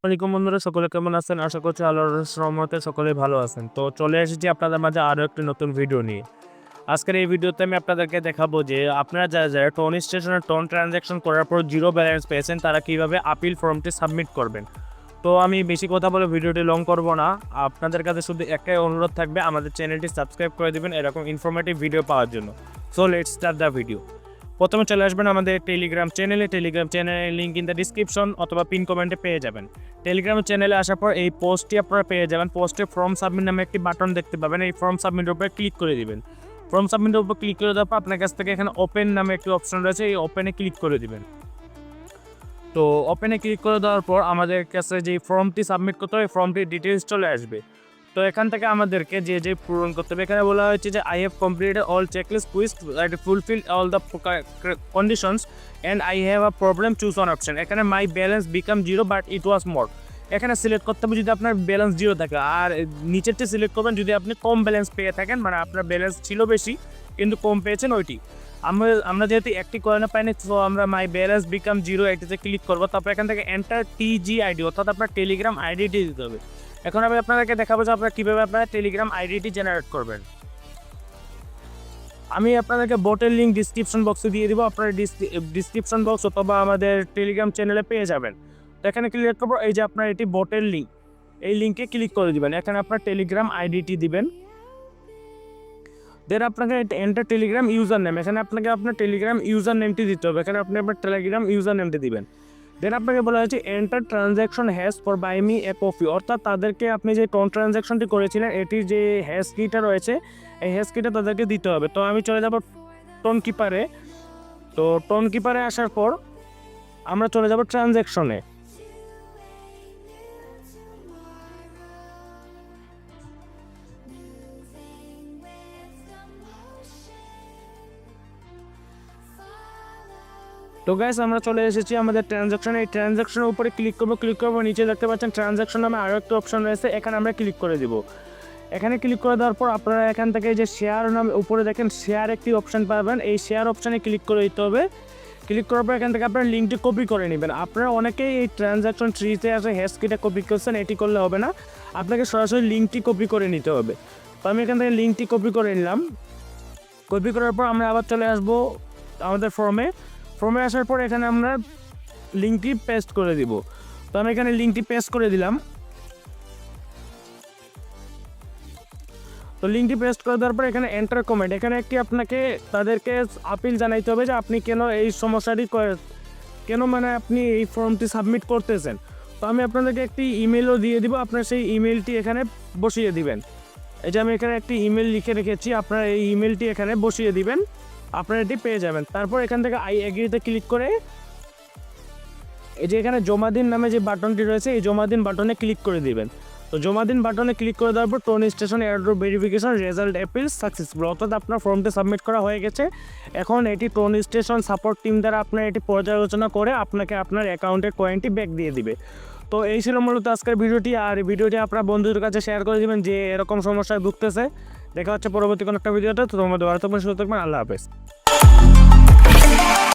আসসালামাইকুম বন্ধুরা, সকলে কেমন আছেন? আশা করছি আল্লাহর রহমতে সকলেই ভালো আছেন। তো চলে এসেছি আপনাদের মাঝে আরও একটি নতুন ভিডিও নিয়ে। আজকের এই ভিডিওতে আমি আপনাদেরকে দেখাবো যে আপনারা যারা টোন স্টেশনে টোন ট্রানজ্যাকশন করার পর জিরো ব্যালেন্স পেয়েছেন তারা কীভাবে আপিল ফর্মটি সাবমিট করবেন। তো আমি বেশি কথা বলে ভিডিওটি লং করব না। আপনাদের কাছে শুধু একটাই অনুরোধ থাকবে, আমাদের চ্যানেলটি সাবস্ক্রাইব করে দেবেন এরকম ইনফরমেটিভ ভিডিও পাওয়ার জন্য। So let's start the video. প্রথমে চলে আসবেন আমাদের টেলিগ্রাম চ্যানেলের লিঙ্ক ইন দ্য ডিসক্রিপশন অথবা পিন কমেন্টে পেয়ে যাবেন। টেলিগ্রাম চ্যানেলে আসার পর এই পোস্টটি আপনারা পেয়ে যাবেন। পোস্টে ফর্ম সাবমিট নামে একটি বাটন দেখতে পাবেন। এই ফর্ম সাবমিটের উপরে ক্লিক করে দিবেন। ফর্ম সাবমিটের উপর ক্লিক করে দেওয়ার পর আপনার কাছ থেকে এখানে ওপেন নামে একটি অপশন রয়েছে, এই ওপেনে ক্লিক করে দিবেন। তো ওপেনে ক্লিক করে দেওয়ার পর আমাদের কাছে যে ফর্মটি সাবমিট করতে হবে, ফর্মটির ডিটেলস চলে আসবে। তো এখান থেকে আমাদেরকে যে পূরণ করতে হবে, এখানে বলা হয়েছে যে I have completed all checklist quiz, fulfil all the conditions and I have a problem, choose on option. এখানে my balance become zero but it was more. এখানে সিলেক্ট করতে হবে যদি আপনার ব্যালেন্স জিরো থাকে, আর নিচেরটি সিলেক্ট করবেন যদি আপনি কম ব্যালেন্স পেয়ে থাকেন, মানে আপনার ব্যালেন্স ছিল বেশি কিন্তু কম পেয়েছেন ওইটি। আমরা যেহেতু একটি কয়েনও পাইনি, তো আমরা মাই ব্যালেন্স বিকাম জিরো এটিতে ক্লিক করবো। তারপর এখান থেকে এন্টার টিজি আইডি, অর্থাৎ আপনার টেলিগ্রাম আইডিটি দিতে হবে। এখন আমি আপনাদেরকে দেখাবো যে আপনারা কীভাবে আপনারা টেলিগ্রাম আইডিটি জেনারেট করবেন। আমি আপনাদেরকে বোটের লিঙ্ক ডিসক্রিপশন বক্সে দিয়ে দিব, আপনারা ডিসক্রিপশন বক্স অথবা আমাদের টেলিগ্রাম চ্যানেলে পেয়ে যাবেন। তো এখানে ক্লিক করবো, এই যে আপনার এটি বোটের লিঙ্ক, এই লিঙ্কে ক্লিক করে দিবেন। এখানে আপনার টেলিগ্রাম আইডিটি দিবেন। দেন আপনাকে এন্টার টেলিগ্রাম ইউজার নেম, এখানে আপনাকে আপনার টেলিগ্রাম ইউজার নেমটি দিতে হবে। এখানে আপনি আপনার টেলিগ্রাম ইউজার নেমটি দিবেন। দেন আপনাকে বলা হয়েছে enter transaction hash for buy me a coffee, অর্থাৎ তাদেরকে আপনি যে টোন ট্রানজ্যাকশনটি করেছিলেন এটির যে হ্যাশ কিটা রয়েছে, এই হ্যাশ কিটা তাদেরকে দিতে হবে। তো আমি চলে যাব টোন কিপারে। তো টোন কিপারে আসার পর আমরা চলে যাব ট্রানজ্যাকশনে। তো গাইস, আমরা চলে এসেছি আমাদের ট্রানজ্যাকশনে। এই ট্রানজ্যাকশনের উপরে ক্লিক করবো। নিচে দেখতে পাচ্ছেন ট্রানজ্যাকশন নামে আরও একটা অপশন রয়েছে, এখানে আমরা ক্লিক করে দিব। এখানে ক্লিক করে দেওয়ার পর আপনারা এখান থেকে যে শেয়ার নামে উপরে দেখেন শেয়ার একটি অপশন পাবেন, এই শেয়ার অপশানে ক্লিক করে দিতে হবে। ক্লিক করার পর এখান থেকে আপনার লিঙ্কটি কপি করে নেবেন। আপনারা অনেকেই এই ট্রানজ্যাকশন ট্রিতে আসে হ্যাশ কিটা কপি করছেন, এটি করলে হবে না, আপনাকে সরাসরি লিঙ্কটি কপি করে নিতে হবে। তো আমি এখান থেকে লিঙ্কটি কপি করে নিলাম। কপি করার পর আমরা আবার চলে আসবো আমাদের ফর্মে আসার পর এখানে আমরা লিঙ্কটি পেস্ট করে দিব। তো আমি এখানে লিঙ্কটি পেস্ট করে দিলাম। তো লিঙ্কটি পেস্ট করে দেওয়ার পর এখানে এন্টার কমেন্ট, এখানে একটি আপনাকে তাদেরকে আপিল জানাইতে হবে যে আপনি কেন এই সমস্যাটি মানে আপনি এই ফর্মটি সাবমিট করতেছেন। তো আমি আপনাদেরকে একটি ইমেলও দিয়ে দিব, আপনার সেই ইমেলটি এখানে বসিয়ে দিবেন। এই যে আমি এখানে একটি ইমেল লিখে রেখেছি, আপনারা এই ইমেলটি এখানে বসিয়ে দিবেন, আপনারা এটি পেয়ে যাবেন। তারপর এখান থেকে আই এগ্রিতে ক্লিক করে এই যে এখানে জমা দিন নামে যে বাটনটি রয়েছে, এই জমা দিন বাটনে ক্লিক করে দিবেন। তো জমা দিন বাটনে ক্লিক করে দেওয়ার পর tone station airdrop verification result appeal successful, অর্থাৎ আপনার ফর্মটি সাবমিট করা হয়ে গেছে। এখন এটি টোন স্টেশন সাপোর্ট টিম দ্বারা আপনার এটি পর্যালোচনা করে আপনাকে আপনার অ্যাকাউন্টের কয়েনটি ব্যাক দিয়ে দিবে। তো এই ছিল মূলত আজকের ভিডিওটি, আর ভিডিওটি আপনার বন্ধুদের কাছে শেয়ার করে দেবেন যে এরকম সমস্যায় ভুগতেছে। দেখা হচ্ছে পরবর্তী কোনো একটা ভিডিওতে। তো তোমাদের ভালো থাকবেন, সুস্থ থাকবেন, আল্লাহ হাফেজ।